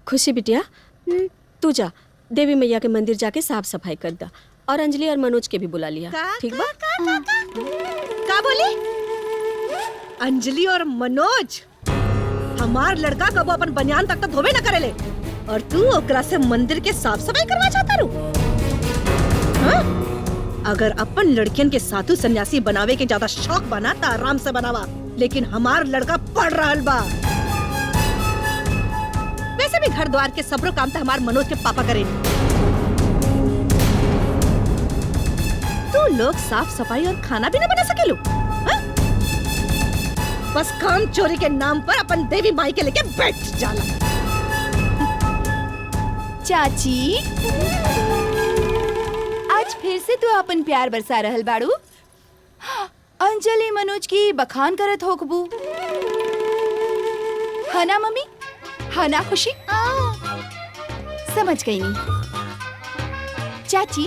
खुशी बिटिया, तू जा देवी मैया के मंदिर जाके साफ सफाई कर दा और अंजलि और मनोज के भी बुला लिया। ठीक बा? का बोली? अंजलि और मनोज? हमार लड़का कबो अपन बनियान तक तो धोबे न करेले और तू ओकरा से मंदिर के साफ सफाई करवा चाहता रू? हाँ? अगर अपन लड़कियन के साधु सन्यासी बनावे के ज्यादा शौक बना तो आराम से बनावा, लेकिन हमार लड़का पढ़ रहल बा। वैसे भी घर द्वार के सबरो काम तो हमार मनोज के पापा करे। तू लोग साफ सफाई और खाना भी न बना सकेलू? हाँ? बस काम चोरी के नाम पर अपन देवी माई के लेके बैठ जाला। चाची, आज फिर से तू अपन प्यार बरसा रहल बाड़ू। अंजलि मनोज की बखान करत होकबू, है ना मम्मी? है ना खुशी? समझ गई नहीं। चाची,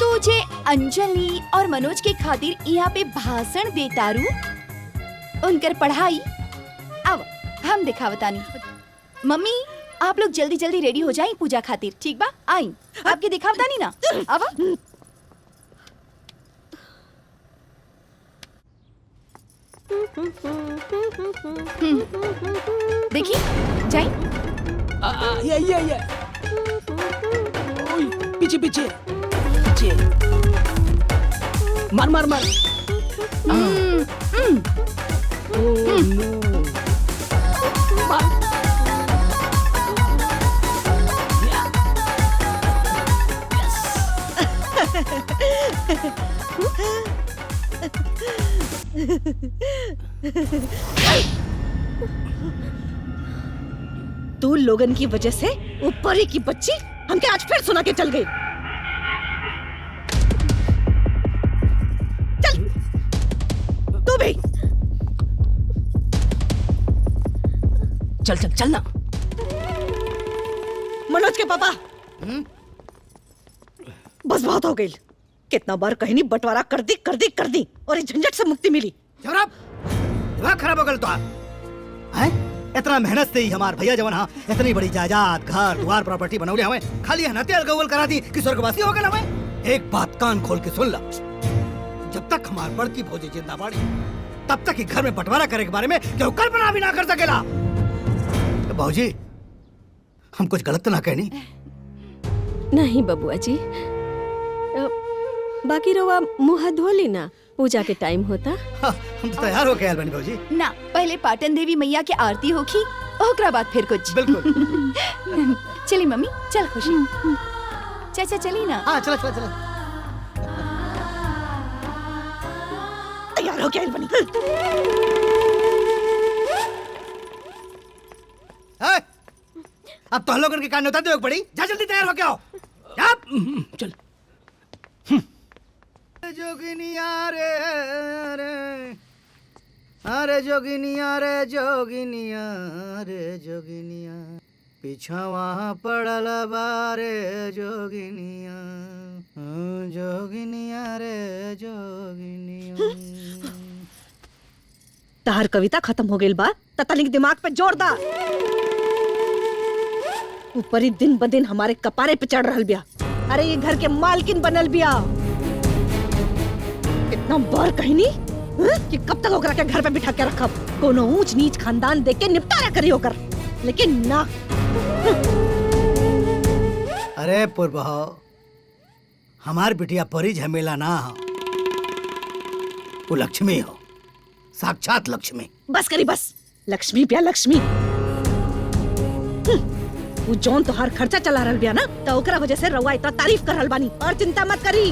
तुझे अंजलि और मनोज के खातिर यहाँ पे भाषण देता रू, उनकर पढ़ाई। अब हम दिखावतानी। मम्मी, आप लोग जल्दी जल्दी रेडी हो जाएं पूजा खातिर, ठीक बा? आई आपके दिखावतानी ना। अब देखिए, जाएं। ये ओए, पीछे पीछे पीछे, मार मार मार। ओह नो, मार। तू लोगन की वजह से वो परी की बच्ची हमके आज फिर सुना के चल गई। चल तू भी चल चल चल ना। मनोज के पापा, बस बहुत हो गई। कितना बार कहीं नहीं बंटवारा कर दी और इस झंझट से मुक्ति मिली। दिमाग खराब हो गल तो है? इतना मेहनत से ही हमार भैया जवन हाँ इतनी बड़ी जायदाद घर द्वार प्रॉपर्टी बनौले हमें खाली हनते अलगवल करा दी कि स्वर्गवासी हो गए हमें। एक बात कान खोल के सुन ला, जब तक हमार बड़की भौजी जिंदा बाड़ी तब तक ही घर में बंटवारा करे के बारे में क्यों कल्पना भी ना कर सकेला। भौजी, हम कुछ गलत तो ना कहनी? नहीं बबुआ जी, बाकी रवा मुँह धो ली ना, पूजा के टाइम होता। हाँ, हम तो तैयार हो गए बनी भौजी। ना, पहले पाटन देवी मैया की आरती होगी, ओकरा बाद फिर कुछ। बिल्कुल। चली मम्मी, चल खुशी। चाचा चली ना। हाँ चलो चलो चलो। तैयार हो गया बनी। अब तो हम लोगों के कान उतार दो पड़ी। जा जल्दी तैयार हो के आओ। चल। जोगिनिया रे अरे जोगिनिया रे जोगिनिया रे जोगिनिया पिछवा पड़ल बारे जोगिनिया जोगिनिया रे जोगिनिया। तार कविता खत्म हो गई बा, तनिक दिमाग पे जोर दा। ऊपर ही दिन ब दिन हमारे कपारे पे चढ़ रहल बिया। अरे ये घर के मालकिन बनल बिया। इतना बार कहीं नहीं कि कब तक ओकरा के घर पे बिठा के रखब। कोनो ऊंच नीच खानदान देख के निपटारा करी होकर, लेकिन ना। अरे पुरबहो, हमार बिटिया परी झमेला ना हो, वो लक्ष्मी हो, साक्षात लक्ष्मी। बस करी बस, लक्ष्मी पिया लक्ष्मी। वो जौन तोहार खर्चा चला रहल बिया ना, तो ओकरा वजह से रउआ इतना तारीफ कर रहल बानी। और चिंता मत करी,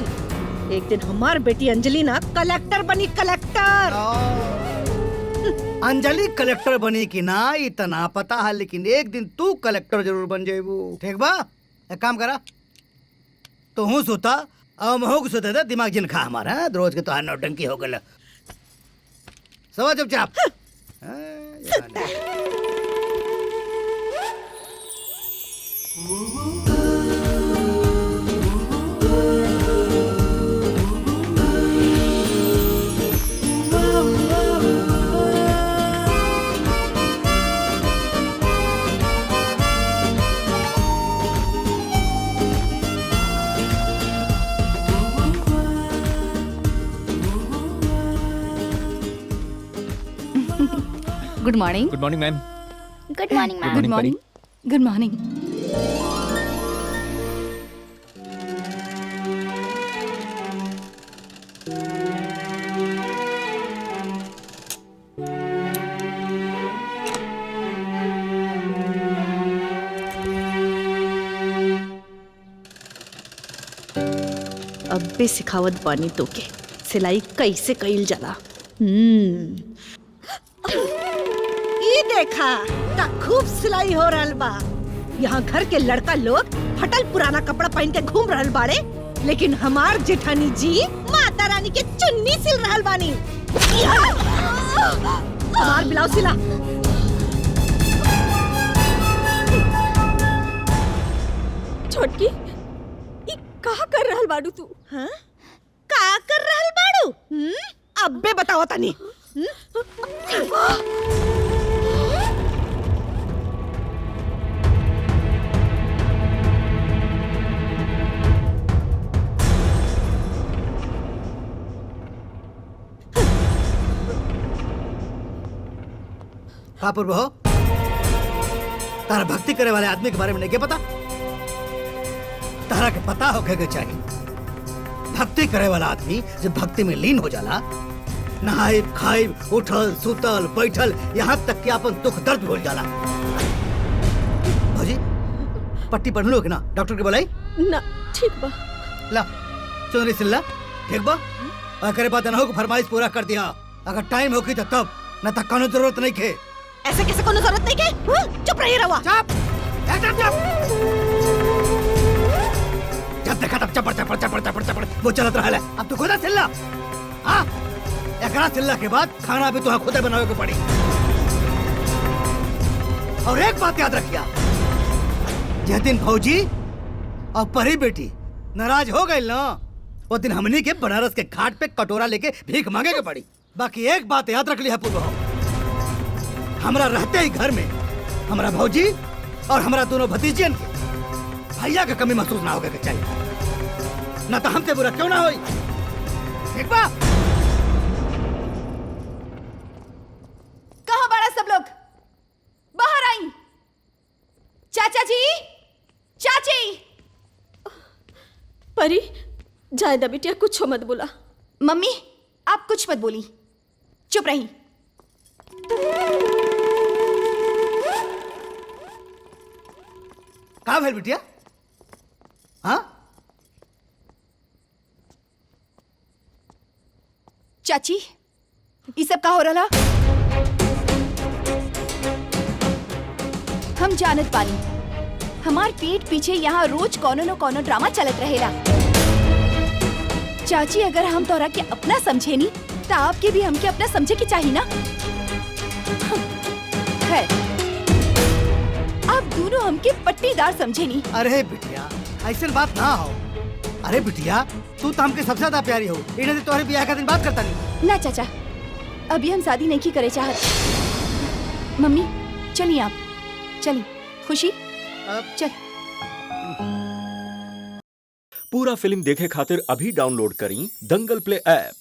एक दिन हमार बेटी अंजलि ना कलेक्टर बनी, कलेक्टर। अंजलि कलेक्टर बनी कि ना इतना पता है, लेकिन एक दिन तू कलेक्टर जरूर बन जाएबू। ठीक बा? एक काम करा, तो हूँ सोता और महू सोते दे, दिमाग जिन खा हमारा रोज के तो नौटंकी हो गल। सवा चुपचाप। Good morning. Good morning ma'am. Good morning ma'am. Good good morning, morning. Good morning. अब भी सिखावत बानी तो के सिलाई कैसे कईल जाला। ई देखा ता खूब सिलाई हो रहल बा। यहाँ घर के लड़का लोग फटल पुराना कपड़ा पहन के घूम रहल बाड़े, लेकिन हमार जेठानी जी माता रानी के चुन्नी सिल रहल बानी। हमार ब्लाउज सिला। छोटकी ई कहा कर रहल बाड़ू तू? हाँ? का कर रहल बाड़ू? अब्बे बताओ तनी। कापुर बहो, तारा भक्ति करे वाले आदमी के बारे में नहीं क्या पता? तारा के पता होके के चाहिए। भक्ति करे वाला आदमी जब भक्ति में लीन हो जाला, नहाइब खाइब उठल सुतल बैठल यहाँ तक कि अपन दुख दर्द भूल जाला। भौजी पट्टी पढ़ लो कि ना? डॉक्टर के बुलाई ना ठीक बा। ला चुनरी सिल्ला ठीक बा। अगर बात ना हो को फरमाइश पूरा कर दिया। अगर टाइम होगी तो तब, न तक कानून जरूरत नहीं के। ऐसे कैसे कोनो जरूरत नहीं के? चुप रही रवा। चुप एकदम चुप। जब देखा तब चपड़ चपड़ चपड़ चपड़ चपड़ वो चलत रहा है। अब तू खुदा सिल्ला। हाँ एकरा सिल्ला के बाद खाना भी तुहा खुदे बनावे के पड़ी। और एक बात याद रखिया, जिस दिन भौजी और परी बेटी नाराज हो गई ना, वो दिन हमनी के बनारस के घाट पे कटोरा लेके भीख मांगे के पड़ी। बाकी एक बात याद रख लिया पूर्व, हमरा रहते ही घर में हमरा भौजी और हमरा दोनों भतीजियन के भैया का कमी महसूस ना होगा के चाहिए। ना तो हमसे बुरा क्यों ना होई। ठीक बा? कहाँ बड़ा सब लोग? बाहर आई। चाचा जी, चाची। परी जायदा बिटिया कुछ मत बोला। मम्मी आप कुछ मत बोली, चुप रही। का भेल बिटिया? हाँ चाची ये सब का हो रहा? हम जानत पानी हमार पीठ पीछे यहाँ रोज कोनो न कोनो ड्रामा चलत रहेला। चाची अगर हम तोरा के अपना समझे नी तो आपके भी हमके अपना समझे के चाहिए ना। है आप दोनों हमके पट्टीदार समझे नी। अरे बिटिया ऐसे बात ना हो। अरे बिटिया तू तो हमके सबसे ज्यादा प्यारी हो। इन्हें तुम्हारे ब्याह का दिन बात करता नहीं ना चाचा, अभी हम शादी नहीं करे चाहत। मम्मी चलिए आप चलिए। खुशी चल। पूरा फिल्म देखे खातिर अभी डाउनलोड करी दंगल प्ले ऐप।